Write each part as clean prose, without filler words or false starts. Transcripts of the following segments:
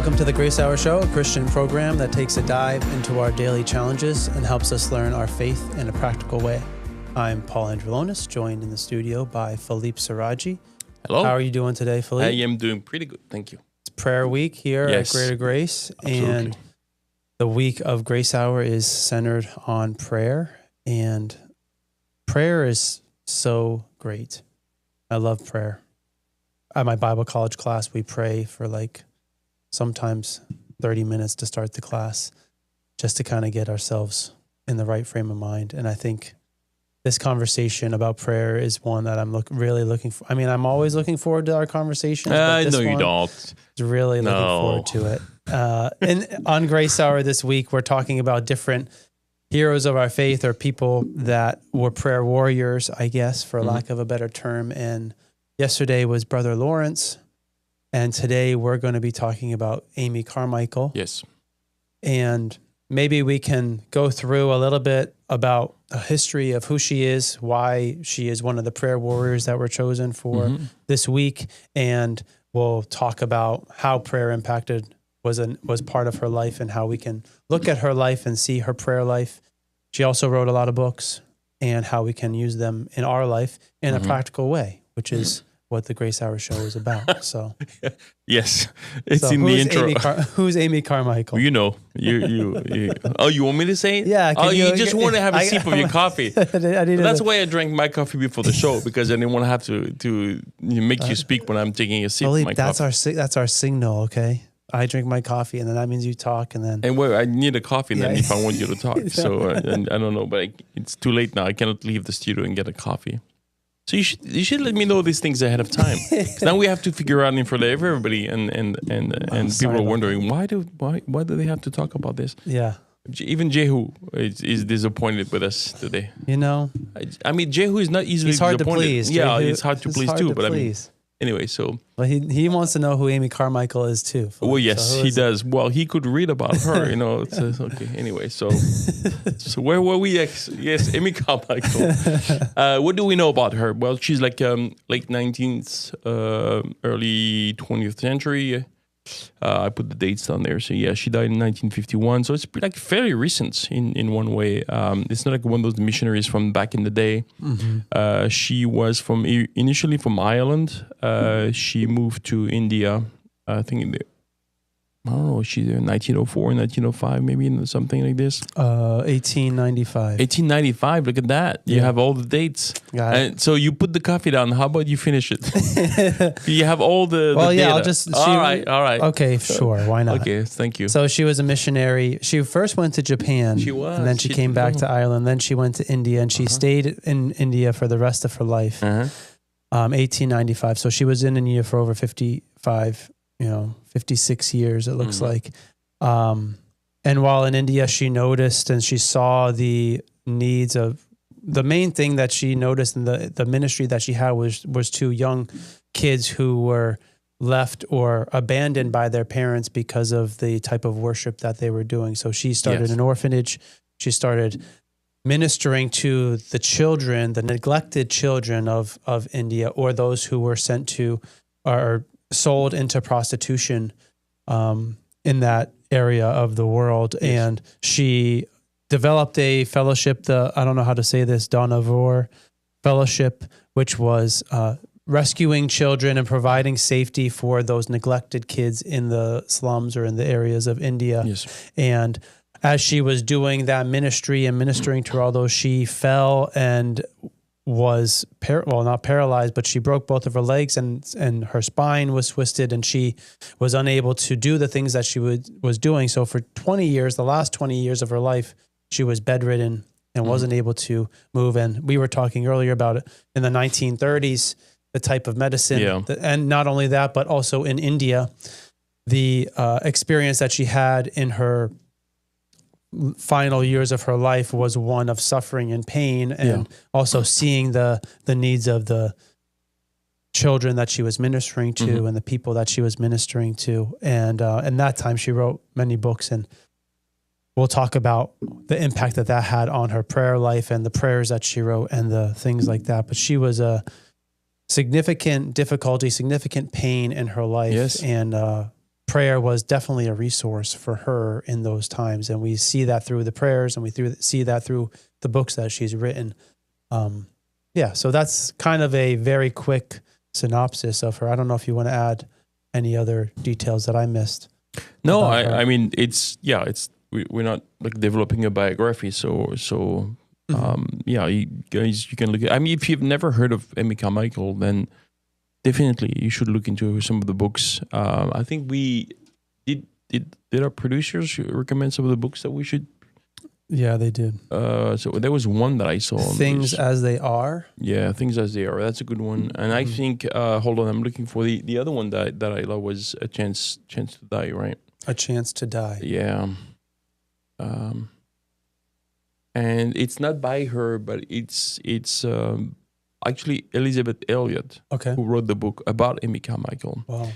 Welcome to the Grace Hour Show, a Christian program that takes a dive into our daily challenges and helps us learn our faith in a practical way. I'm Paul Andrulonis, joined in the studio by Philippe Serradji. Hello. How are you doing today, Philippe? I am doing pretty good, thank you. It's prayer week here at Greater Grace, absolutely. And the week of Grace Hour is centered on prayer, and prayer is so great. I love prayer. At my Bible college class, we pray for sometimes 30 minutes to start the class just to kind of get ourselves in the right frame of mind. And I think this conversation about prayer is one that I'm really looking for. I mean, I'm always looking forward to our conversations. But this no, you one don't. is really looking forward to it. And on Grace Hour this week, we're talking about different heroes of our faith, or people that were prayer warriors, I guess, for lack of a better term. And yesterday was Brother Lawrence. And today we're going to be talking about Amy Carmichael. Yes. And maybe we can go through a little bit about a history of who she is, why she is one of the prayer warriors that were chosen for this week. And we'll talk about how prayer was part of her life, and how we can look at her life and see her prayer life. She also wrote a lot of books, and how we can use them in our life in a practical way, which is what the Grace Hour Show is about. So, yes, it's in the intro. Who's Amy Carmichael? You know, you. Oh, you want me to say it? Yeah. You just want to have a sip of your coffee. That's why I drank my coffee before the show, because I didn't want to have to make you speak when I'm taking a sip of my coffee. That's our signal, okay? I drink my coffee, and then that means you talk, and then... And wait, I need a coffee then if I want you to talk. So I don't know, but it's too late now. I cannot leave the studio and get a coffee. So you should let me know these things ahead of time. Now we have to figure out in front of everybody, and people are wondering why do they have to talk about this? Yeah. Even Jehu is disappointed with us today. You know, I mean, Jehu is not easily disappointed. He's hard to please. Yeah, it's hard to please too. But I mean, anyway, so. Well, he wants to know who Amy Carmichael is too. Well, yes, he does. Well, he could read about her, you know. It's okay. Anyway, so where were we? Yes, Amy Carmichael. What do we know about her? Well, she's like late 19th, early 20th century. I put the dates down there. So yeah, she died in 1951. So it's like fairly recent in one way. It's not like one of those missionaries from back in the day. She was initially from Ireland. She moved to India, I think I don't know, she's in 1904, 1905, maybe something like this. 1895. 1895, look at that. You have all the dates. And so you put the coffee down. How about you finish it? You have all the data. I'll just... All right. Okay, sure. Why not? Okay, thank you. So she was a missionary. She first went to Japan. She was. And then she came back to Ireland. Then she went to India, and she stayed in India for the rest of her life. 1895. So she was in India for over 56 years, it looks like. And while in India, she noticed and she saw the needs of... The main thing that she noticed in the ministry that she had was two young kids who were left or abandoned by their parents because of the type of worship that they were doing. So she started an orphanage. She started ministering to the children, the neglected children of India, or those who were sent to or sold into prostitution in that area of the world. Yes. And she developed a fellowship, I don't know how to say this, Donavor Fellowship, which was rescuing children and providing safety for those neglected kids in the slums or in the areas of India. Yes. And as she was doing that ministry and ministering to all those, she fell and was not paralyzed, but she broke both of her legs, and her spine was twisted, and she was unable to do the things that she was doing. So for 20 years, the last 20 years of her life, she was bedridden and wasn't able to move. And we were talking earlier about it in the 1930s, the type of medicine, and not only that, but also in India, the experience that she had in her final years of her life was one of suffering and pain, and also seeing the needs of the children that she was ministering to and the people that she was ministering to. And in that time, she wrote many books, and we'll talk about the impact that had on her prayer life and the prayers that she wrote and the things like that. But she was a significant difficulty, significant pain in her life, and prayer was definitely a resource for her in those times. And we see that through the prayers, and see that through the books that she's written. So that's kind of a very quick synopsis of her. I don't know if you want to add any other details that I missed. No, I mean, we're not like developing a biography. So you guys, you can look at, I mean, if you've never heard of Amy Carmichael, then definitely you should look into some of the books. I think we did our producers recommend some of the books that we should. Yeah, they did. So there was one that I saw. Things as They Are. Yeah, Things as They Are. That's a good one. And I think, hold on, I'm looking for the other one that I love was A Chance to Die, right? A Chance to Die. Yeah. And it's not by her, but it's actually Elizabeth Elliot, who wrote the book about Amy Carmichael. Wow.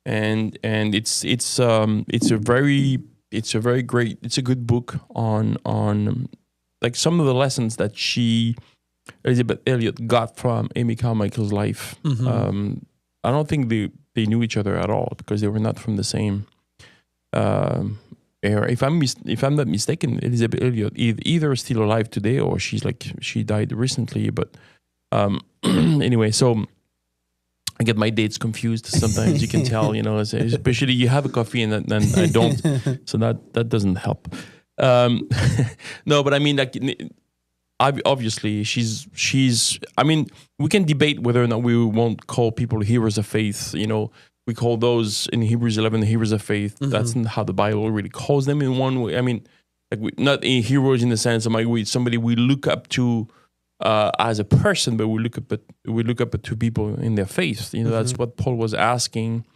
And it's a good book on like some of the lessons that Elizabeth Elliot got from Amy Carmichael's life. I don't think they knew each other at all, because they were not from the same era. If I'm not mistaken, Elizabeth Elliot either is still alive today, or she died recently. But anyway, so I get my dates confused sometimes. You can tell, especially you have a coffee and then I don't, so that doesn't help. No, but I mean, like, obviously she's. I mean, we can debate whether or not we won't call people heroes of faith. We call those in Hebrews 11 the heroes of faith. That's not how the Bible really calls them in one way. I mean, like, not heroes in the sense of like somebody we look up to as a person, but we look up at two people in their faith. That's what Paul was asking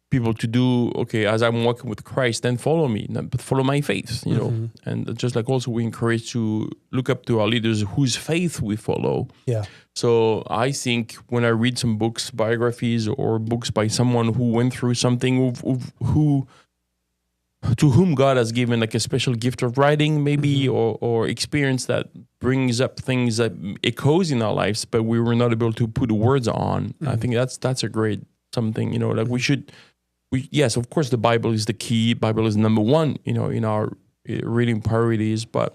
people to do. Okay, as I'm walking with Christ, then follow me, but follow my faith. And just like also we encourage to look up to our leaders whose faith we follow. Yeah. So I think when I read some books, biographies, or books by someone who went through something, to whom God has given like a special gift of writing, maybe, or experience that brings up things that echoes in our lives, but we were not able to put words on. I think that's a great something. Like yes, of course, the Bible is the key. Bible is number one, in our reading priorities. But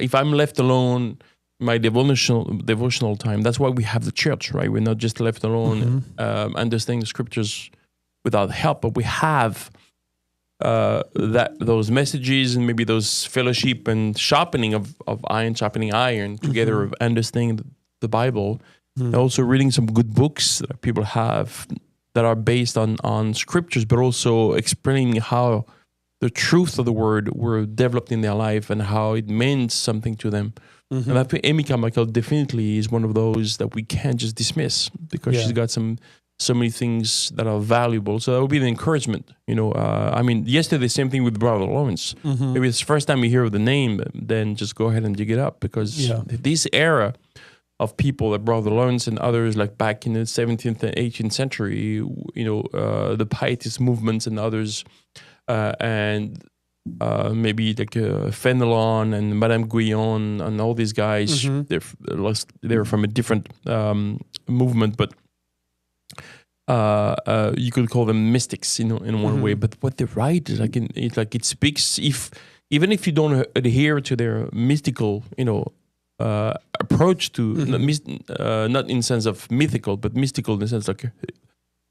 if I'm left alone, my devotional time, that's why we have the church, right? We're not just left alone understanding the scriptures without help, but we have those messages and maybe those fellowship and sharpening of iron, sharpening iron together, of understanding the Bible. And also reading some good books that people have that are based on scriptures, but also explaining how the truth of the word were developed in their life and how it means something to them. And I think Amy Carmichael definitely is one of those that we can't just dismiss, because she's got so many things that are valuable. So that would be the encouragement. I mean, yesterday, same thing with Brother Lawrence. Maybe it's the first time you hear of the name, then just go ahead and dig it up, because this era of people like Brother Lawrence and others, like back in the 17th and 18th century, the pietist movements and others, and maybe like Fenelon and Madame Guyon and all these guys, they're from a different movement, but you could call them mystics, in one way. But what they write is it speaks. Even if you don't adhere to their mystical, approach to not in sense of mythical, but mystical in the sense like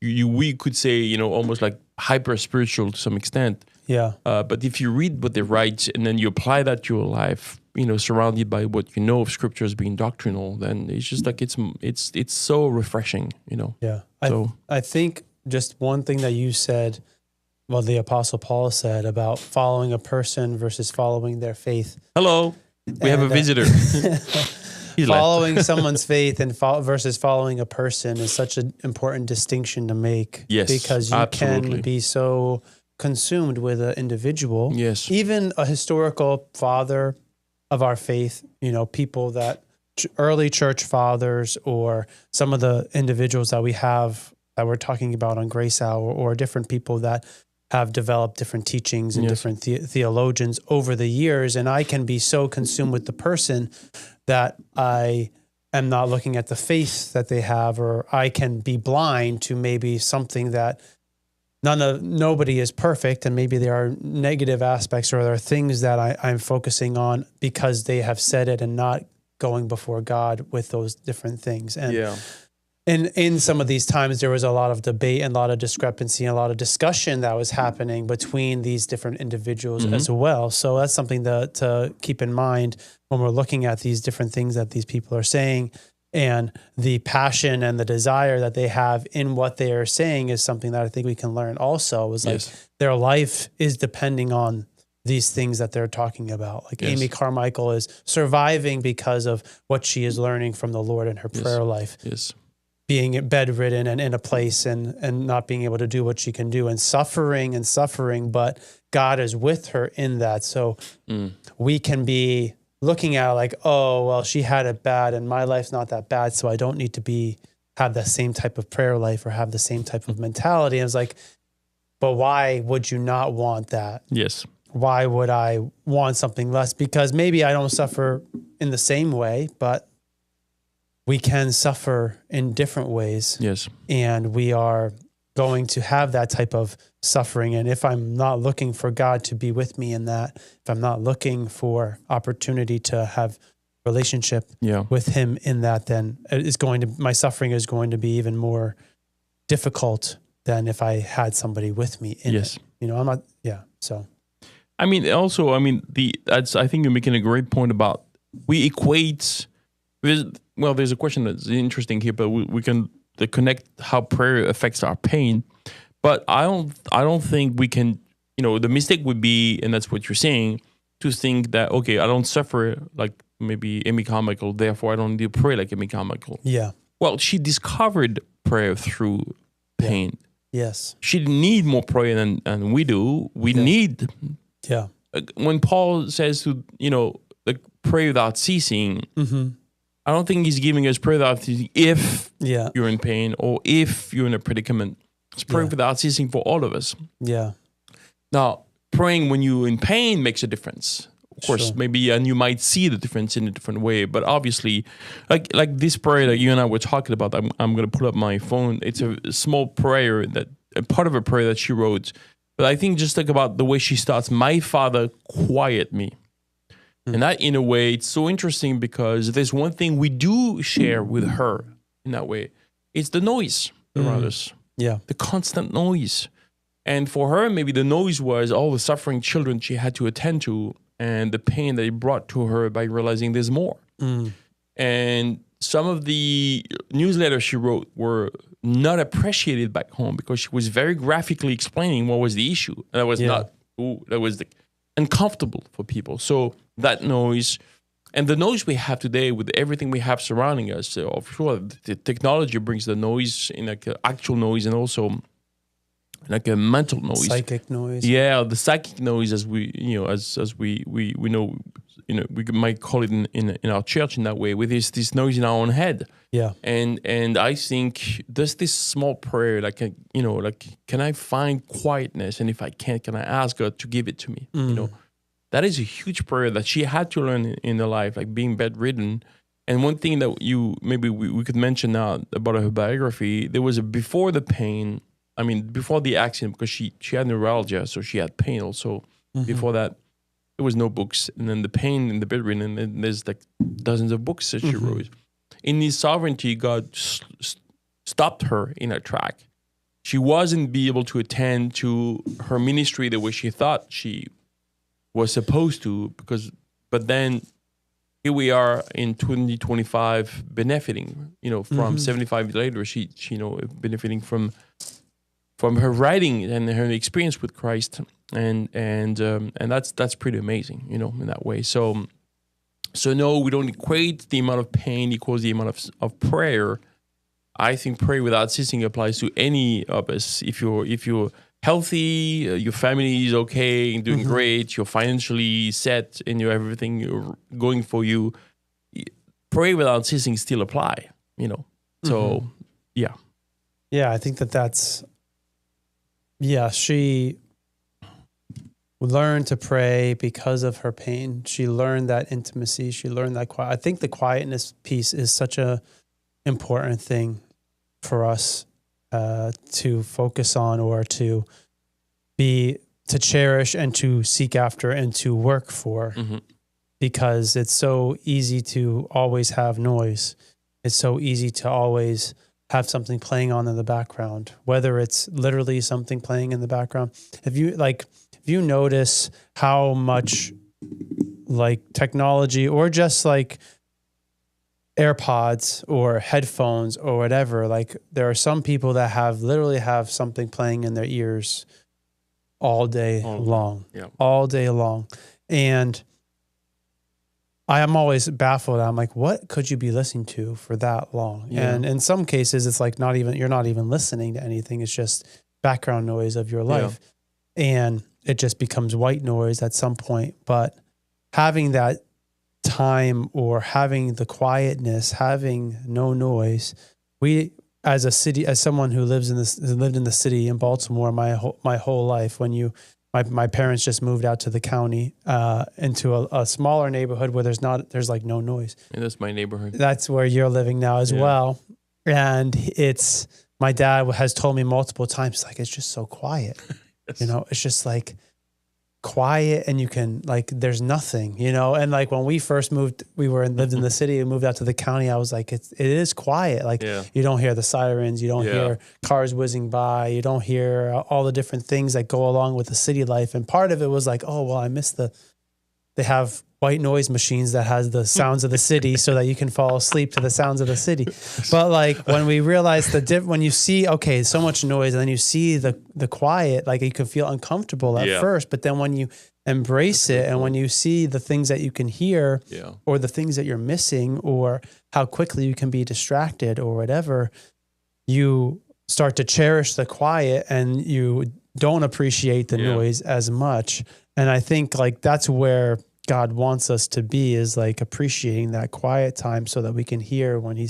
we could say, almost like hyper spiritual to some extent. Yeah. But if you read what they write and then you apply that to your life, surrounded by what you know of scripture as being doctrinal, then it's just like it's so refreshing, Yeah. So I think just one thing that you said, well, the Apostle Paul said about following a person versus following their faith. Hello, we have a visitor. Following someone's faith and versus following a person is such an important distinction to make. Yes, because you can be so consumed with an individual. Yes, even a historical father of our faith. People that early church fathers, or some of the individuals that we have that we're talking about on Grace Hour, or different people that have developed different teachings and different theologians over the years. And I can be so consumed with the person that I am not looking at the faith that they have, or I can be blind to maybe something that nobody is perfect, and maybe there are negative aspects or there are things that I'm focusing on because they have said it and not going before God with those different things. And in some of these times, there was a lot of debate and a lot of discrepancy and a lot of discussion that was happening between these different individuals as well. So that's something to keep in mind when we're looking at these different things that these people are saying. And the passion and the desire that they have in what they are saying is something that I think we can learn also. It was like their life is depending on these things that they're talking about. Like Amy Carmichael is surviving because of what she is learning from the Lord in her prayer life. Being bedridden and in a place and not being able to do what she can do and suffering, but God is with her in that. So we can be looking at it like, oh, well, she had it bad and my life's not that bad, so I don't need to have the same type of prayer life or have the same type of mentality. And it's like, but why would you not want that? Yes. Why would I want something less? Because maybe I don't suffer in the same way, but we can suffer in different ways. Yes. And we are going to have that type of suffering. And if I'm not looking for God to be with me in that, if I'm not looking for opportunity to have relationship with him in that, then my suffering is going to be even more difficult than if I had somebody with me in it. You know, I'm not, so. I mean, also, I think you're making a great point about we equate, there's a question that's interesting here, but we can connect how prayer affects our pain. But I don't think we can, the mistake would be, and that's what you're saying, to think that, okay, I don't suffer like maybe Amy Carmichael, therefore I don't need to pray like Amy Carmichael. Yeah. Well, she discovered prayer through pain. Yes. She didn't need more prayer than we do. We need. Yeah. When Paul says to, like pray without ceasing, I don't think he's giving us prayer without ceasing if you're in pain or if you're in a predicament. It's prayer without ceasing for all of us. Yeah. Now, praying when you're in pain makes a difference. Of course, maybe, and you might see the difference in a different way. But obviously, like this prayer that you and I were talking about, I'm going to pull up my phone. It's a small prayer a part of a prayer that she wrote. But I think just think about the way she starts, my Father, quiet me. And that, in a way, it's so interesting because there's one thing we do share with her in that way. It's the noise around us. Yeah. The constant noise. And for her, maybe the noise was all the suffering children she had to attend to and the pain that it brought to her by realizing there's more. And some of the newsletters she wrote were not appreciated back home because she was very graphically explaining what was the issue. That was that was uncomfortable for people. So that noise and the noise we have today with everything we have surrounding us, of course, the technology brings the noise in like actual noise and also like a mental noise, psychic noise. Yeah, the psychic noise, as we as we know, we might call it in our church in that way, with this noise in our own head. Yeah, and I think there's this small prayer, like can I find quietness, and if I can't, can I ask God to give it to me? That is a huge prayer that she had to learn in her life, like being bedridden. And one thing that maybe we could mention now about her biography, there was before the pain. I mean, before the accident, because she had neuralgia, so she had pain also. Before that, there was no books. And then the pain and the bedridden, and there's like dozens of books that she wrote. In His sovereignty, God stopped her in her track. She wasn't be able to attend to her ministry the way she thought she was supposed to, but then here we are in 2025 benefiting, from 75 years later, she benefiting from her writing and her experience with Christ, and that's pretty amazing, in that way. So no, we don't equate the amount of pain equals the amount of prayer. I think prayer without ceasing applies to any of us. If you're healthy, your family is okay and doing great, you're financially set, and you have everything going for you, prayer without ceasing still apply. So yeah, I think that's. Yeah, she learned to pray because of her pain. She learned that intimacy. She learned that quiet. I think the quietness piece is such a important thing for us to focus on or to cherish and to seek after and to work for, because it's so easy to always have noise. It's so easy to always have something playing on in the background, whether it's literally something playing in the background. If you notice how much like technology or just like AirPods or headphones or whatever, like there are some people that literally have something playing in their ears all day long. And I am always baffled. I'm like, what could you be listening to for that long? Yeah. And in some cases, it's like you're not even listening to anything. It's just background noise of your life. Yeah. And it just becomes white noise at some point. But having that time or having the quietness, having no noise, we as a city, as someone who lived in the city in Baltimore my whole life, my parents just moved out to the county into a smaller neighborhood where there's like no noise. And that's my neighborhood. That's where you're living now as well. And my dad has told me multiple times, like, it's just so quiet. Yes. It's just like quiet, and you can there's nothing, and like when we first moved, lived in the city and moved out to the county, I was like, it is quiet. You don't hear the sirens, you don't hear cars whizzing by, you don't hear all the different things that go along with the city life. And part of it was like, oh, well, I miss they have white noise machines that has the sounds of the city so that you can fall asleep to the sounds of the city. But like when we realize when you see, okay, so much noise, and then you see the quiet, like you can feel uncomfortable at first, but then when you embrace it and when you see the things that you can hear or the things that you're missing or how quickly you can be distracted or whatever, you start to cherish the quiet and you don't appreciate the noise as much. And I think like that's where God wants us to be, is like appreciating that quiet time so that we can hear when he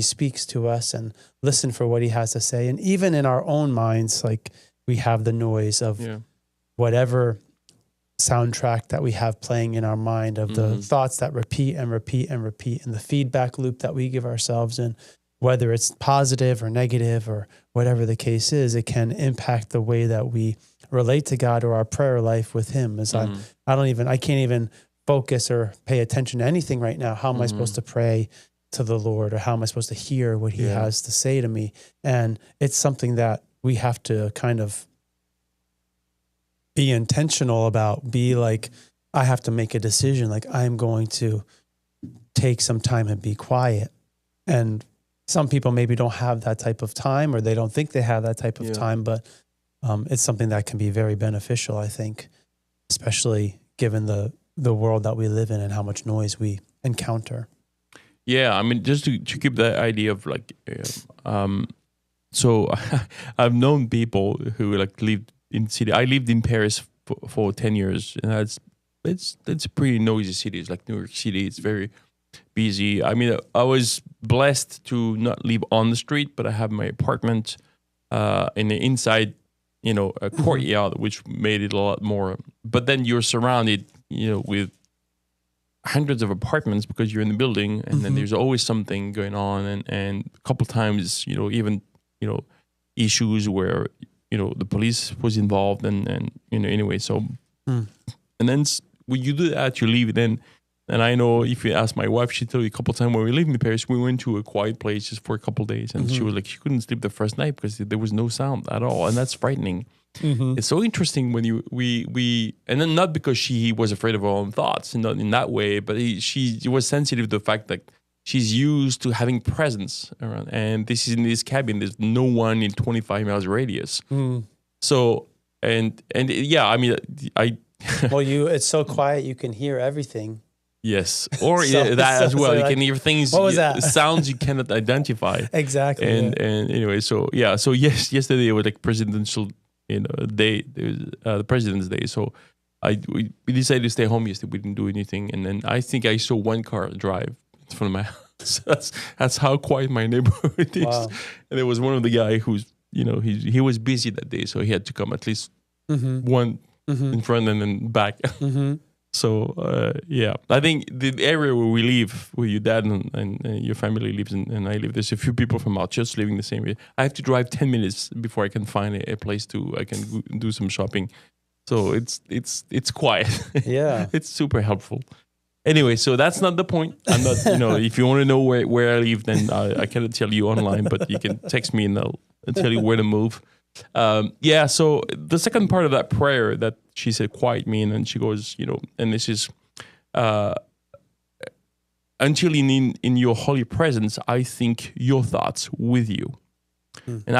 speaks to us and listen for what he has to say. And even in our own minds, like we have the noise of whatever soundtrack that we have playing in our mind of the thoughts that repeat and repeat and repeat, and the feedback loop that we give ourselves in, whether it's positive or negative or whatever the case is, it can impact the way that we relate to God or our prayer life with him. As I can't even focus or pay attention to anything right now. How am I supposed to pray to the Lord, or how am I supposed to hear what he has to say to me? And it's something that we have to kind of be intentional about, I have to make a decision. Like, I'm going to take some time and be quiet. And some people maybe don't have that type of time, or they don't think they have that type of time, but it's something that can be very beneficial, I think, especially given the world that we live in and how much noise we encounter. Yeah, I mean, just to keep that idea of so I've known people who lived in city. I lived in Paris for 10 years, and it's a pretty noisy city. It's like New York City. It's very busy. I mean, I was blessed to not live on the street, but I have my apartment in the inside, a courtyard, which made it a lot more. But then you're surrounded, with hundreds of apartments because you're in the building, and then there's always something going on, and a couple times, even issues where the police was involved, and anyway. So, and then when you do that, you leave then. And I know if you ask my wife, she told you a couple of times when we lived in Paris, we went to a quiet place just for a couple of days. And she was like, she couldn't sleep the first night because there was no sound at all. And that's frightening. It's so interesting when and then not because she was afraid of her own thoughts, not in that way, but she was sensitive to the fact that she's used to having presence around. And this is in this cabin, there's no one in 25 miles radius. So, and yeah, I mean, well, it's so quiet, you can hear everything. Yes, or that as well. You can hear things, what was that? Sounds you cannot identify. Exactly. And anyway, so yeah, so yesterday was like presidential, day, the President's Day. So we decided to stay home yesterday. We didn't do anything, and then I think I saw one car drive in front of my house. That's how quiet my neighborhood is. Wow. And there was one of the guy who's he was busy that day, so he had to come at least one in front and then back. So yeah, I think the area where we live, where your dad and your family lives, and I live, there's a few people from out just living the same way. I have to drive 10 minutes before I can find a place I can do some shopping. So it's quiet. Yeah. It's super helpful. Anyway, so that's not the point. I'm not, if you want to know where I live, then I cannot tell you online, but you can text me and I'll tell you where to move. Yeah, so the second part of that prayer that she said, quiet me, and then she goes, and this is, until in your holy presence, I think your thoughts with you. And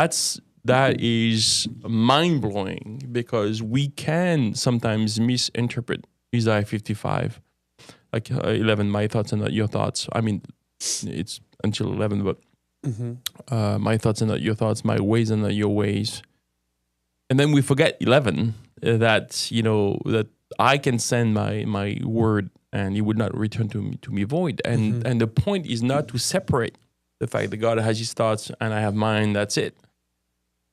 that is mind-blowing, because we can sometimes misinterpret Isaiah 55, like 11, my thoughts are not your thoughts. I mean, it's until 11, but my thoughts are not your thoughts, my ways are not your ways. And then we forget 11, that that I can send my word and it would not return to me void. And the point is not to separate the fact that God has his thoughts and I have mine. That's it.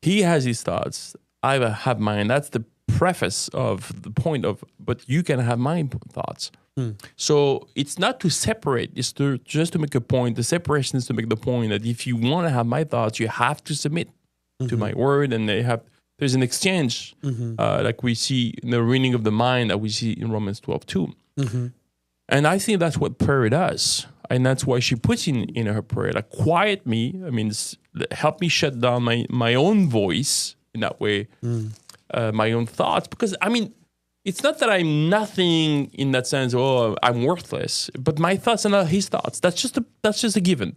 He has his thoughts, I have mine. That's the preface of the point of. But you can have my thoughts. So it's not to separate, it's just to make a point. The separation is to make the point that if you want to have my thoughts, you have to submit to my word, and there's an exchange, like we see in the renewing of the mind that we see in Romans 12:2. And I think that's what prayer does. And that's why she puts in her prayer, like, quiet me. I mean, help me shut down my own voice in that way, my own thoughts. Because, I mean, it's not that I'm nothing in that sense, I'm worthless, but my thoughts are not his thoughts. That's just a given.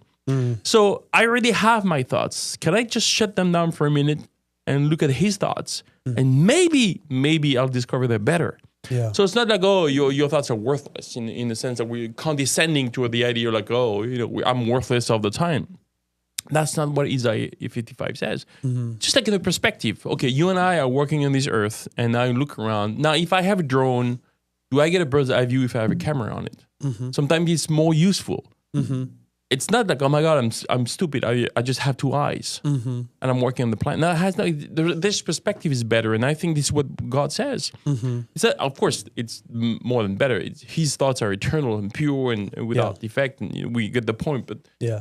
So I already have my thoughts. Can I just shut them down for a minute and look at his thoughts? And maybe I'll discover they're better. Yeah. So it's not like, your thoughts are worthless in the sense that we're condescending to the idea, like, I'm worthless all the time. That's not what Isaiah 55 says. Just like in the perspective. Okay, you and I are working on this earth, and I look around. Now, if I have a drone, do I get a bird's eye view if I have a camera on it? Sometimes it's more useful. It's not like, oh my God, I'm stupid. I just have two eyes, and I'm working on the planet. Now, this perspective is better, and I think this is what God says. It's that, of course, it's more than better. His thoughts are eternal and pure and without defect, and we get the point. But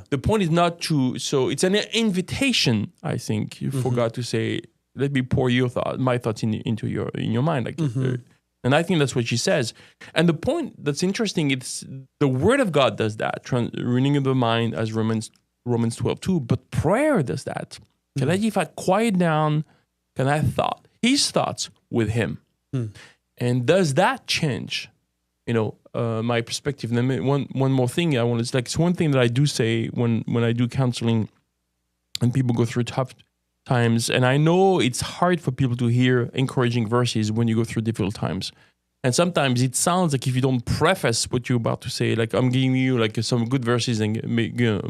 the point is not to. So it's an invitation, I think, for God to say, "Let me pour my thoughts into your mind." Like. And I think that's what she says. And the point that's interesting, it's the Word of God does that, renewing of the mind, as Romans 12:2. But prayer does that. Can if I quiet down, can I his thoughts with him? And does that change, my perspective? And then one more thing it's one thing that I do say when I do counseling and people go through tough times, and I know it's hard for people to hear encouraging verses when you go through difficult times. And sometimes it sounds like if you don't preface what you're about to say, like, I'm giving you like some good verses and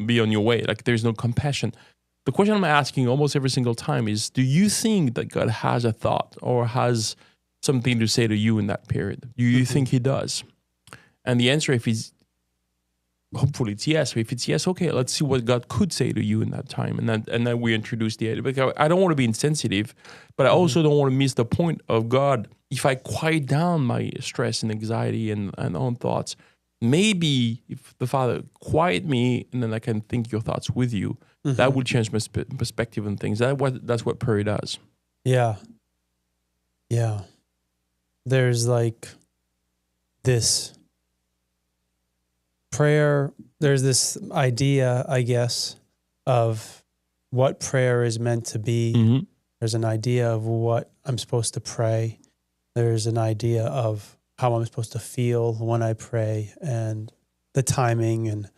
be on your way, like there's no compassion. The question I'm asking almost every single time is, do you think that God has a thought or has something to say to you in that period? Do you think he does? And the answer, hopefully it's yes. If it's yes, okay, let's see what God could say to you in that time. And then we introduce the idea. Because I don't want to be insensitive, but I also don't want to miss the point of God. If I quiet down my stress and anxiety and own thoughts, maybe if the Father quiet me and then I can think your thoughts with you, that will change my perspective on things. That's what prayer does. Yeah. Yeah. There's like this prayer, there's this idea, I guess, of what prayer is meant to be. There's an idea of what I'm supposed to pray. There's an idea of how I'm supposed to feel when I pray, and the timing and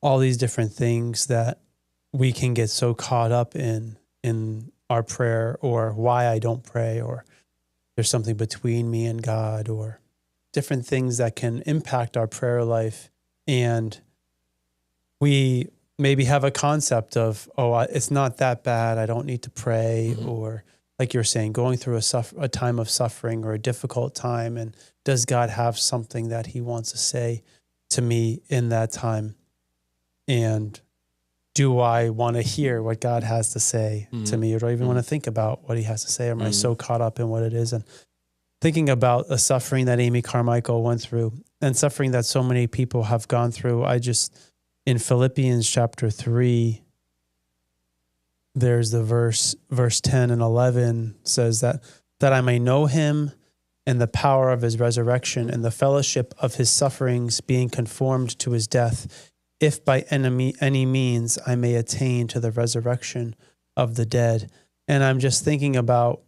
all these different things that we can get so caught up in our prayer, or why I don't pray, or there's something between me and God, or different things that can impact our prayer life. And we maybe have a concept of, it's not that bad, I don't need to pray, or like you're saying, going through a time of suffering or a difficult time, and does God have something that he wants to say to me in that time? And do I want to hear what God has to say to me, or do I even want to think about what he has to say? Or am I so caught up in what it is? And thinking about the suffering that Amy Carmichael went through and suffering that so many people have gone through. In Philippians chapter 3, there's the verse 10 and 11 says that I may know him and the power of his resurrection and the fellowship of his sufferings, being conformed to his death, if by any means I may attain to the resurrection of the dead. And I'm just thinking about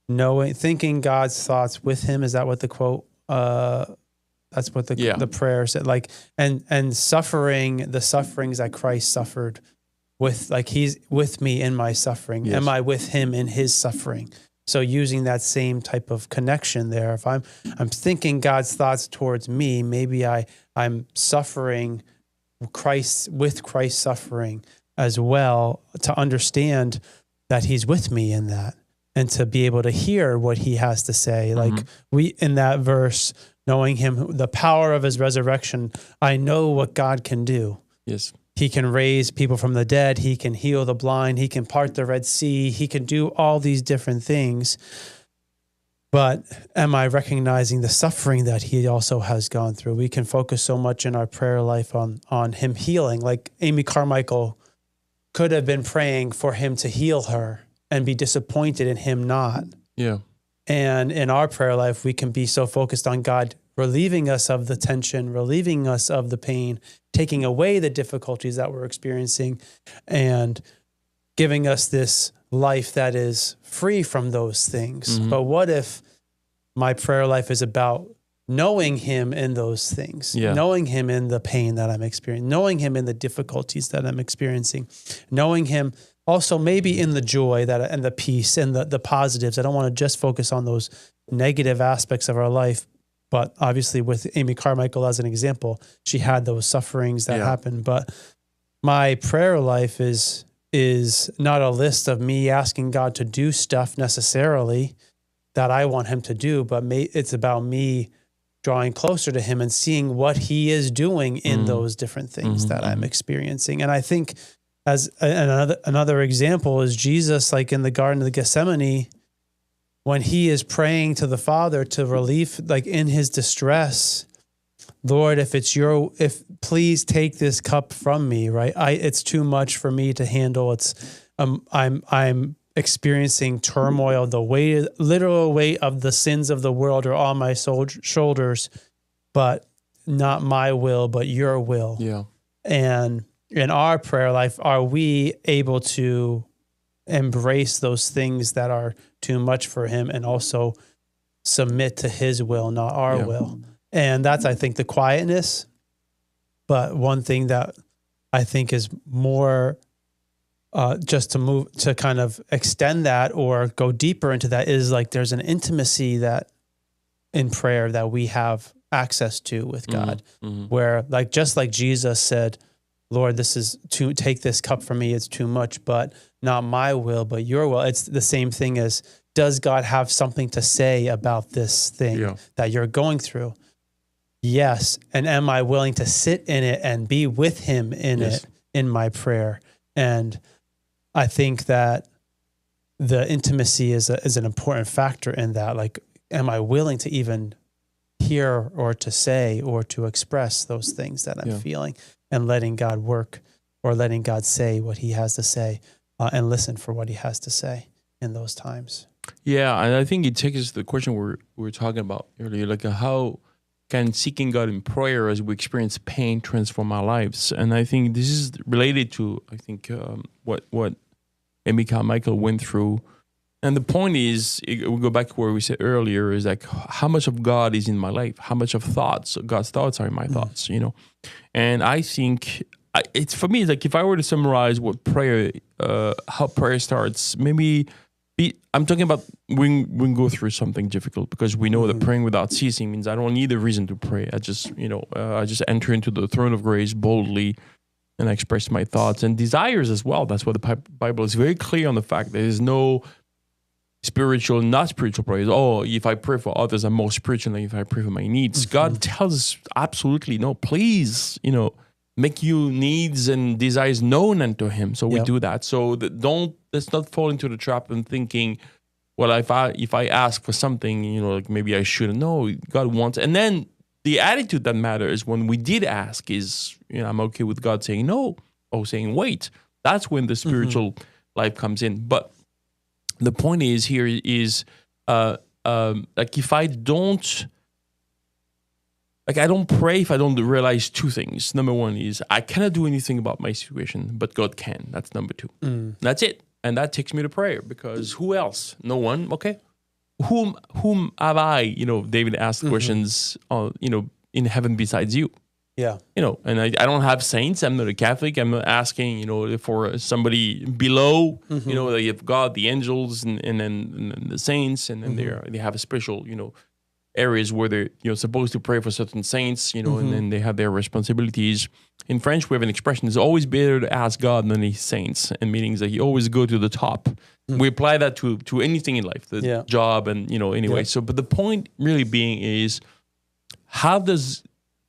thinking God's thoughts with him. Is that what the quote, that's what the prayer said, like, and suffering, the sufferings that Christ suffered with, like, he's with me in my suffering. Yes. Am I with him in his suffering? So using that same type of connection there, if I'm thinking God's thoughts towards me, maybe I'm suffering Christ's suffering as well, to understand that he's with me in that and to be able to hear what he has to say. Like in that verse, knowing him, the power of his resurrection, I know what God can do. Yes. He can raise people from the dead. He can heal the blind. He can part the Red Sea. He can do all these different things. But am I recognizing the suffering that he also has gone through? We can focus so much in our prayer life on him healing. Like Amy Carmichael could have been praying for him to heal her and be disappointed in him not. Yeah. And in our prayer life, we can be so focused on God relieving us of the tension, relieving us of the pain, taking away the difficulties that we're experiencing, and giving us this life that is free from those things. But what if my prayer life is about knowing him in those things, knowing him in the pain that I'm experiencing, knowing him in the difficulties that I'm experiencing, knowing him also maybe in the joy and the peace and the positives. I don't want to just focus on those negative aspects of our life. But obviously with Amy Carmichael as an example, she had those sufferings that happened. But my prayer life is not a list of me asking God to do stuff necessarily that I want him to do, but it's about me drawing closer to him and seeing what he is doing in those different things that I'm experiencing. And I think as another example is Jesus, like in the Garden of Gethsemane, when he is praying to the Father to relieve, like in his distress, Lord, if please take this cup from me, right? It's too much for me to handle. I'm experiencing turmoil. The literal weight of the sins of the world are on my shoulders, but not my will, but your will. Yeah. And in our prayer life, are we able to embrace those things that are too much for him and also submit to his will, not our will? And that's, I think, the quietness. But one thing that I think is more just to kind of extend that or go deeper into that is like there's an intimacy that in prayer that we have access to with God, where like just like Jesus said, Lord, take this cup from me. It's too much, but not my will, but your will. It's the same thing as, does God have something to say about this thing that you're going through? Yes. And am I willing to sit in it and be with him in it, in my prayer? And I think that the intimacy is an important factor in that. Like, am I willing to even hear or to say or to express those things that I'm feeling, and letting God work or letting God say what he has to say, and listen for what he has to say in those times. Yeah, and I think it takes us to the question we were talking about earlier, like how can seeking God in prayer as we experience pain transform our lives? And I think this is related to, I think, what Amy Carmichael went through. And the point is, we go back to where we said earlier, is like how much of God is in my life, how much of God's thoughts are in my thoughts, you know. And I think it's for me, like if I were to summarize what prayer, how prayer starts, maybe I'm talking about when we go through something difficult, because we know that praying without ceasing means I don't need a reason to pray. I just enter into the throne of grace boldly, and I express my thoughts and desires as well. That's what the Bible is very clear on the fact. There is no spiritual, not spiritual prayers. Oh, if I pray for others, I'm more spiritual than if I pray for my needs. God tells us absolutely no. Please, make your needs and desires known unto him. So we do that. So let's not fall into the trap and thinking, well, if I ask for something, like maybe I shouldn't. No, God wants. And then the attitude that matters when we did ask is, I'm okay with God saying no or saying wait. That's when the spiritual life comes in. But the point is here is, like if I don't pray if I don't realize two things. Number one is I cannot do anything about my situation, but God can. That's number two. That's it. And that takes me to prayer, because who else? No one. Okay. Whom have I, David asked questions, in heaven besides you? Yeah. And I don't have saints. I'm not a Catholic. I'm not asking, for somebody below, they have God, the angels, and then the saints, and then they have a special, areas where they're supposed to pray for certain saints, and then they have their responsibilities. In French, we have an expression: it's always better to ask God than the saints, and meanings that you always go to the top. We apply that to anything in life, the job, and anyway. So, but the point really being is, how does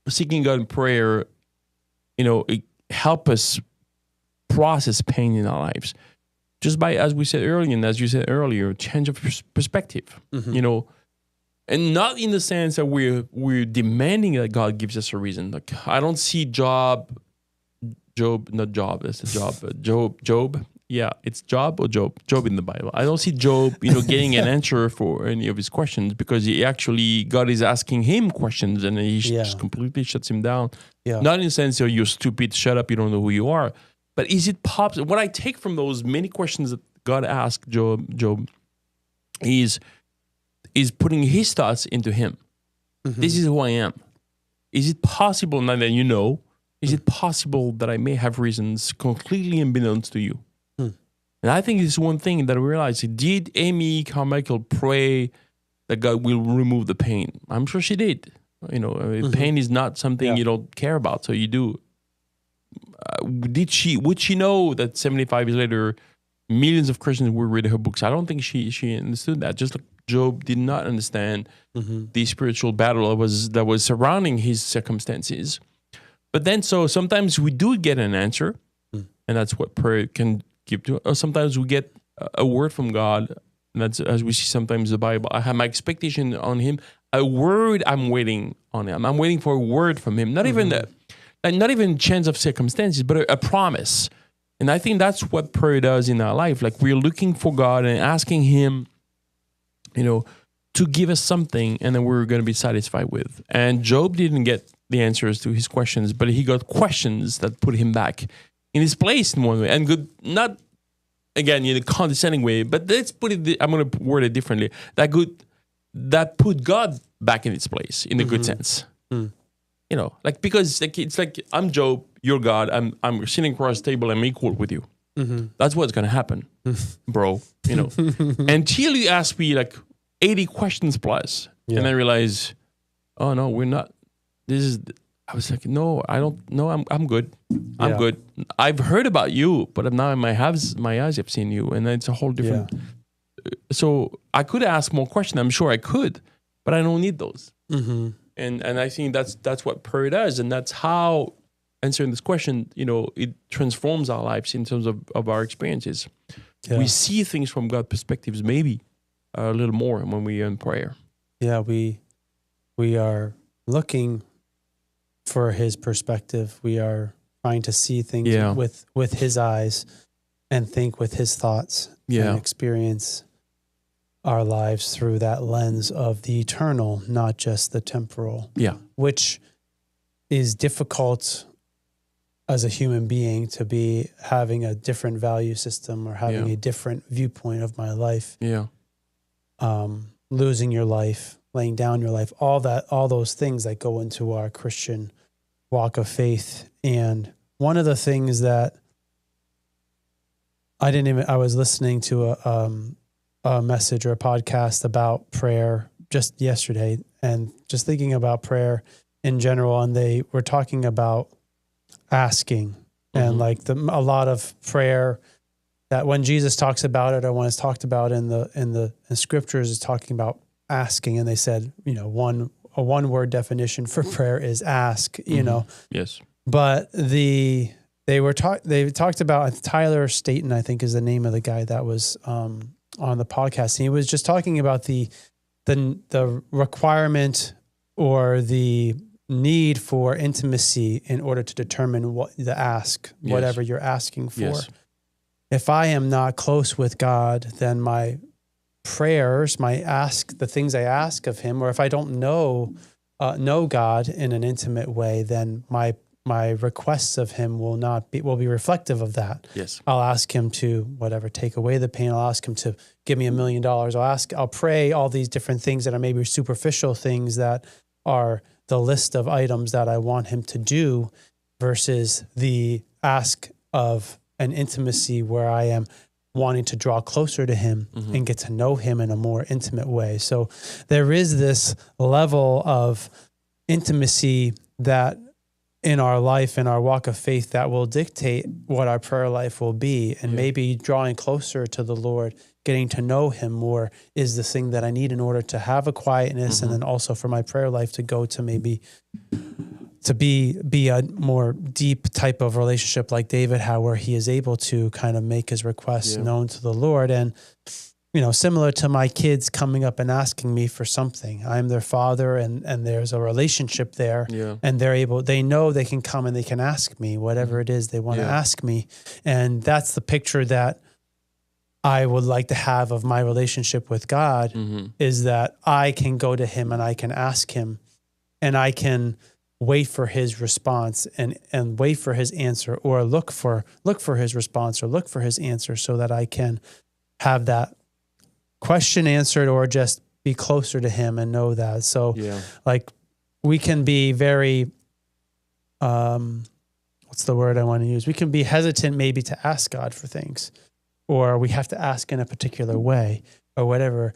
seeking God in prayer, it help us process pain in our lives? Just by, as we said earlier, and as you said earlier, change of perspective. And not in the sense that we're demanding that God gives us a reason. Like, I don't see Job. Yeah, it's Job or Job. Job in the Bible. I don't see Job, getting an answer for any of his questions, because God is asking him questions, and he just completely shuts him down. Yeah. Not in the sense, you're stupid, shut up, you don't know who you are. But is it possible? What I take from those many questions that God asked Job is putting his thoughts into him. This is who I am. Is it possible, now that is it possible that I may have reasons completely unbeknownst to you? And I think it's one thing that I realized. Did Amy Carmichael pray that God will remove the pain? I'm sure she did. Pain is not something you don't care about, so you do. Would she know that 75 years later, millions of Christians will read her books? I don't think she understood that. Just like Job did not understand the spiritual battle that was surrounding his circumstances. But then, so sometimes we do get an answer, and that's what prayer can give to us. Or sometimes we get a word from God, and that's, as we see sometimes in the Bible, I have my expectation on him, a word I'm waiting on him. I'm waiting for a word from him. Not even not even chance of circumstances, but a promise. And I think that's what prayer does in our life. Like, we're looking for God and asking him, to give us something, and then we're going to be satisfied with. And Job didn't get the answers to his questions, but he got questions that put him back in his place in one way. And good, not, again, in a condescending way, but let's put it, I'm going to word it differently. That put God back in its place in a good sense. Because it's like, I'm Job, you're God, I'm sitting across the table, I'm equal with you. That's what's going to happen, bro. Until you ask me like 80 questions plus, and I realize, oh no, we're not. I was like, no, I don't. No, I'm good. I'm good. I've heard about you, but now my eyes have seen you, and it's a whole different. So I could ask more questions. I'm sure I could, but I don't need those. And I think that's what prayer does, and that's how answering this question, it transforms our lives in terms of our experiences. We see things from God's perspectives, maybe a little more when we are in prayer. Yeah, we are looking for his perspective. We are trying to see things with his eyes and think with his thoughts and experience our lives through that lens of the eternal, not just the temporal. Yeah. Which is difficult as a human being, to be having a different value system or having a different viewpoint of my life. Yeah. Losing your life, laying down your life, all those things that go into our Christian walk of faith. And one of the things that I was listening to a message or a podcast about prayer just yesterday, and just thinking about prayer in general. And they were talking about asking and like a lot of prayer that when Jesus talks about it, or when it's talked about in the scriptures, is talking about asking. And they said, a one word definition for prayer is ask, Yes. But they talked about Tyler Staton, I think is the name of the guy that was on the podcast. And he was just talking about the requirement or the need for intimacy in order to determine what the ask, whatever you're asking for. Yes. If I am not close with God, then my prayers, the things I ask of him, or if I don't know God in an intimate way, then my requests of him will be reflective of that. Yes. I'll ask him to take away the pain. I'll ask him to give me $1 million. I'll pray all these different things that are maybe superficial things that are the list of items that I want him to do, versus the ask of an intimacy where I am wanting to draw closer to him and get to know him in a more intimate way. So there is this level of intimacy that in our life, in our walk of faith, that will dictate what our prayer life will be. And maybe drawing closer to the Lord, getting to know him more, is the thing that I need in order to have a quietness, and then also for my prayer life to go to maybe to be a more deep type of relationship like David had, where he is able to kind of make his requests known to the Lord. And, similar to my kids coming up and asking me for something, I'm their father, and there's a relationship there, and they know they can come and they can ask me whatever it is they want to ask me. And that's the picture that I would like to have of my relationship with God, is that I can go to him and I can ask him, and I can wait for his response and wait for his answer, or look for his response or look for his answer, so that I can have that question answered, or just be closer to him and know that. So we can be very, what's the word I want to use? We can be hesitant maybe to ask God for things, or we have to ask in a particular way or whatever,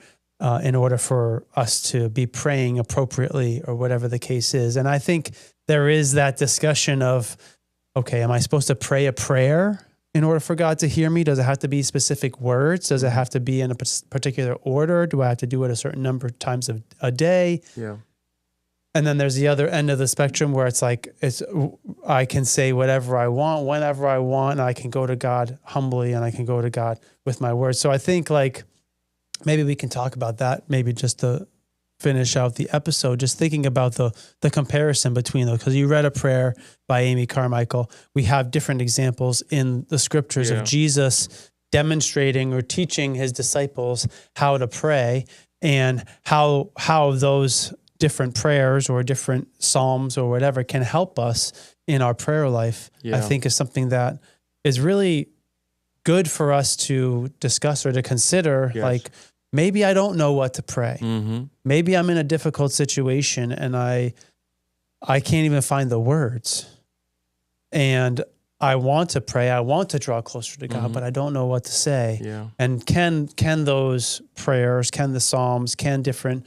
in order for us to be praying appropriately, or whatever the case is. And I think there is that discussion of, okay, am I supposed to pray a prayer in order for God to hear me? Does it have to be specific words? Does it have to be in a particular order? Do I have to do it a certain number of times a day? Yeah. And then there's the other end of the spectrum where I can say whatever I want, whenever I want, and I can go to God humbly, and I can go to God with my words. So I think maybe we can talk about that, maybe just to finish out the episode, just thinking about the comparison between those. Because you read a prayer by Amy Carmichael. We have different examples in the scriptures of Jesus demonstrating or teaching his disciples how to pray, and how those different prayers or different psalms or whatever can help us in our prayer life. I think is something that is really good for us to discuss or to consider. Maybe I don't know what to pray. Maybe I'm in a difficult situation and I can't even find the words, and I want to pray. I want to draw closer to God, but I don't know what to say. And can those prayers, can the psalms, can different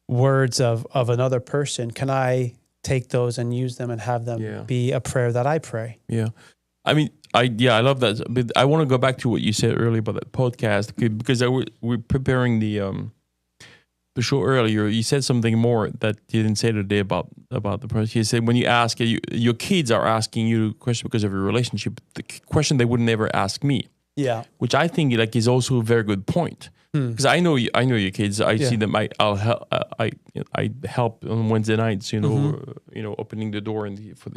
words of another person, can I take those and use them and have them be a prayer that I pray? I mean, I love that, but I want to go back to what you said earlier about that podcast, because we're preparing the show earlier. You said something more that you didn't say today about the person. You said when you ask, your kids are asking you a question because of your relationship, the question they would never ask me. Which I think is also a very good point. Because I know your kids. I see them. I help on Wednesday nights. Opening the door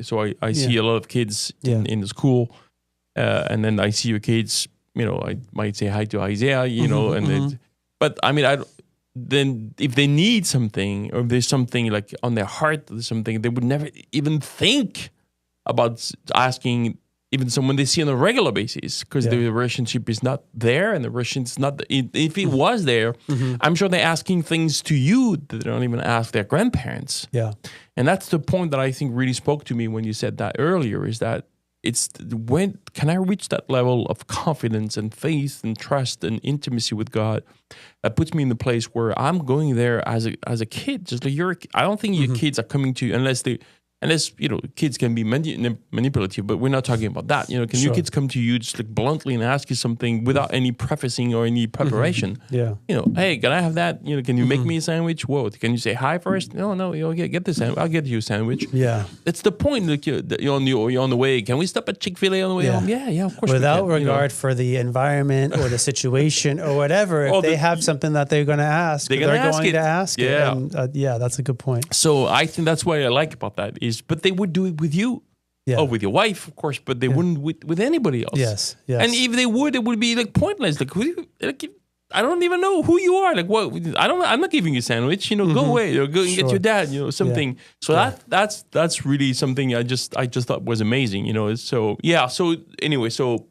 so I see a lot of kids in the school, and then I see your kids. I might say hi to Isaiah. But I mean, then if they need something, or if there's something on their heart, or something, they would never even think about asking. Even someone they see on a regular basis, because the relationship is not there, and the relationship's not. If it was there, I'm sure they're asking things to you that they don't even ask their grandparents. And that's the point that I think really spoke to me when you said that earlier. Is that when can I reach that level of confidence and faith and trust and intimacy with God that puts me in the place where I'm going there as a kid, just like I don't think your kids are coming to you unless And as kids can be manipulative, but we're not talking about that. Can your kids come to you just like bluntly and ask you something without any prefacing or any preparation? Yeah. Hey, can I have that? Can you make me a sandwich? Whoa, can you say hi first? No, get the sandwich. I'll get you a sandwich. Yeah. That's the point. Like you're on the way. Can we stop at Chick-fil-A on the way home? Yeah, of course. Without we can, regard for the environment or the situation or whatever, if they have something that they're going to ask, they're going to ask it. And, that's a good point. So I think that's what I like about that but they would do it with you. Yeah. Oh, with your wife, of course, but they wouldn't with anybody else. Yes. And if they would, it would be like pointless. Like, I don't even know who you are. Like, what? I'm not giving you a sandwich. Go away. Go and get your dad. something. Yeah. So that's really something I just thought was amazing. So yeah. So anyway, so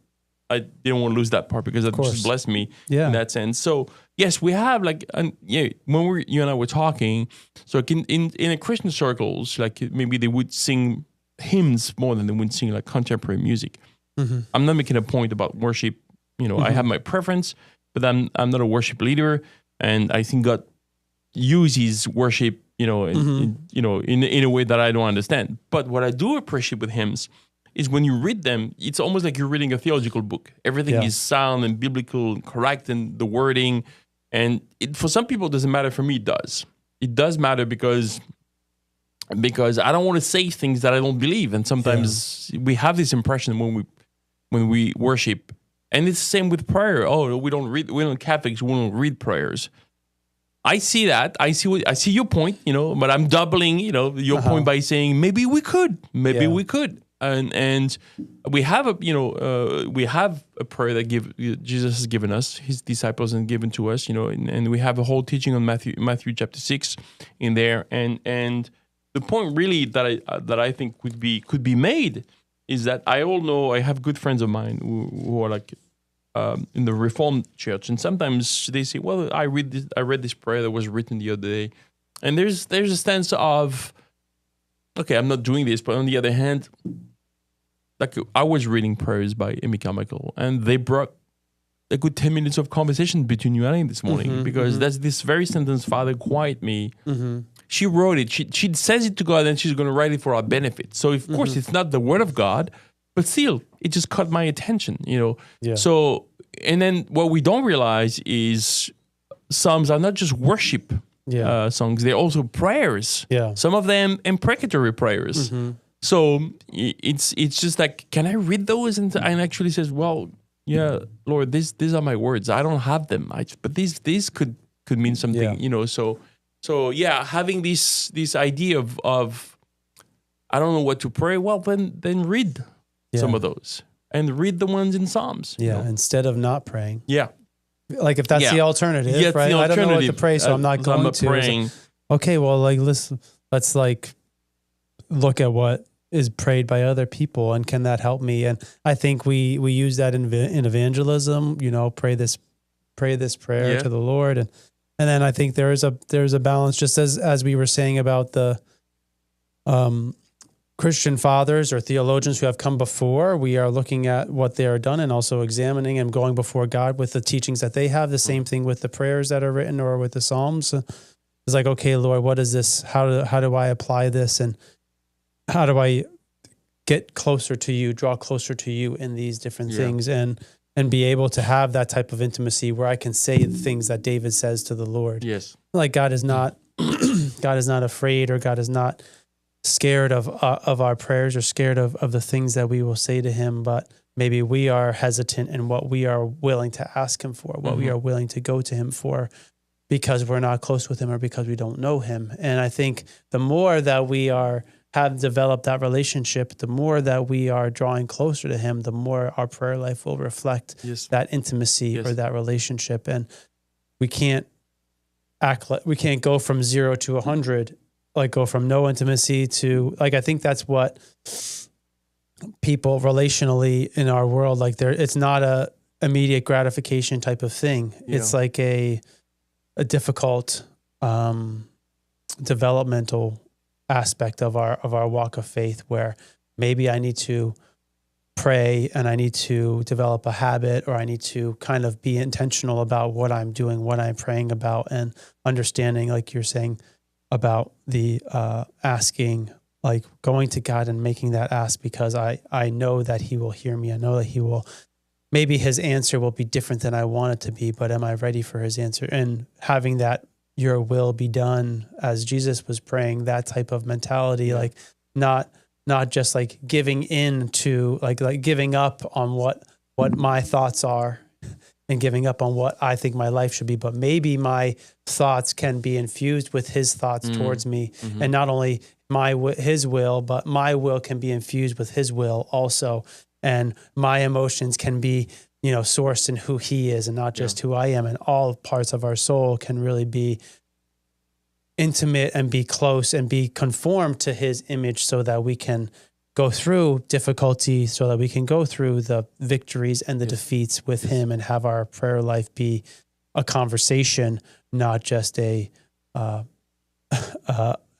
I didn't want to lose that part because that just blessed me in that sense. So yes, we have like, when you and I were talking, so in a Christian circles, like maybe they would sing hymns more than they would sing like contemporary music. Mm-hmm. I'm not making a point about worship. I have my preference, but I'm not a worship leader, and I think God uses worship, in a way that I don't understand. But what I do appreciate with hymns is when you read them, it's almost like you're reading a theological book. Everything is sound and biblical and correct, and the wording. And for some people, it doesn't matter. For me, it does. It does matter because I don't want to say things that I don't believe. And sometimes we have this impression when we worship. And it's the same with prayer. Oh, we don't Catholics, we don't read prayers. I see that. I see your point, but I'm doubling, your point by saying maybe we could. We could. And we have a prayer that Jesus has given us, his disciples, and given to us, and we have a whole teaching on Matthew chapter 6 in there, and the point really that I think could be made is that I have good friends of mine who are like in the Reformed church, and sometimes they say, well, I read this prayer that was written the other day, and there's a sense of, okay, I'm not doing this, but on the other hand, like I was reading prayers by Carmichael, and they brought a good 10 minutes of conversation between you and I this morning, because that's this very sentence, Father, quiet me. Mm-hmm. She wrote it. She says it to God, and she's going to write it for our benefit. So, of course, it's not the word of God, but still, it just caught my attention, Yeah. So, and then what we don't realize is Psalms are not just worship songs. They're also prayers. Yeah. Some of them imprecatory prayers. Mm-hmm. So it's just like, can I read those? And actually says, well, yeah, Lord, these are my words. I don't have them, but these could mean something, So yeah, having this idea of I don't know what to pray. Well, then read some of those and read the ones in Psalms. Yeah, instead of not praying. Yeah, like if that's the alternative, right? I don't know what to pray, so I'm not going to. Praying. Okay, well, like let's like look at what is prayed by other people, and can that help me? And I think we use that in evangelism. Pray this prayer to the Lord, and then I think there's a balance, just as we were saying about the Christian fathers or theologians who have come before. We are looking at what they are done and also examining and going before God with the teachings that they have. The same thing with the prayers that are written or with the Psalms. It's like, okay, Lord, what is this? How do I apply this? And how do I get closer to you, draw closer to you in these different things, and be able to have that type of intimacy where I can say the things that David says to the Lord. Yes. Like God is not afraid, or God is not scared of our prayers, or scared of the things that we will say to him, but maybe we are hesitant in what we are willing to ask him for, what we are willing to go to him for, because we're not close with him or because we don't know him. And I think the more that we have developed that relationship, the more that we are drawing closer to him, the more our prayer life will reflect that intimacy or that relationship. And we can't go from 0 to 100, like go from no intimacy to, like, I think that's what people relationally in our world, like it's not a immediate gratification type of thing. Yeah. It's like a difficult developmental aspect of our walk of faith, where maybe I need to pray and I need to develop a habit, or I need to kind of be intentional about what I'm doing, what I'm praying about, and understanding, like you're saying, about the asking like going to God and making that ask, because I know that he will hear me. I know that he will, maybe his answer will be different than I want it to be, but am I ready for his answer? And having that, your will be done, as Jesus was praying, that type of mentality, like not just like giving in to like giving up on what my thoughts are and giving up on what I think my life should be, but maybe my thoughts can be infused with his thoughts towards me. And not only his will, but my will can be infused with his will also. And my emotions can be, sourced in who he is and not just who I am. And all parts of our soul can really be intimate and be close and be conformed to his image, so that we can go through difficulty, so that we can go through the victories and the defeats with him, and have our prayer life be a conversation, not just a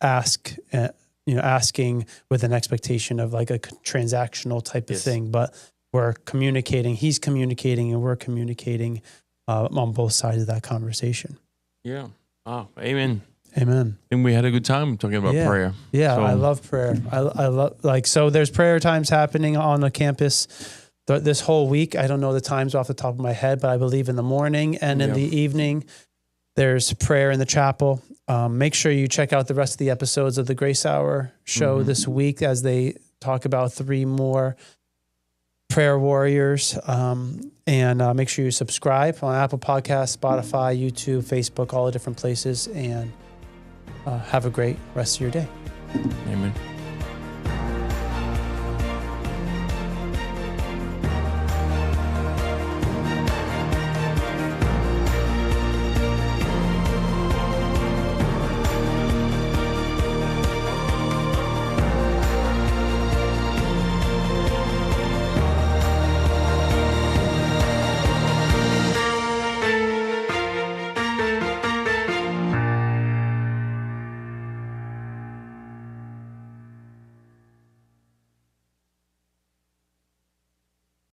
asking with an expectation of like a transactional type of thing, but we're communicating, he's communicating, and we're communicating on both sides of that conversation. Yeah. Oh, amen. Amen. And we had a good time talking about prayer. Yeah, so. I love prayer. I love, so there's prayer times happening on the campus this whole week. I don't know the times off the top of my head, but I believe in the morning and in the evening, there's prayer in the chapel. Make sure you check out the rest of the episodes of the Grace Hour show this week, as they talk about 3 more prayer warriors. And make sure you subscribe on Apple Podcasts, Spotify, YouTube, Facebook, all the different places. And have a great rest of your day. Amen.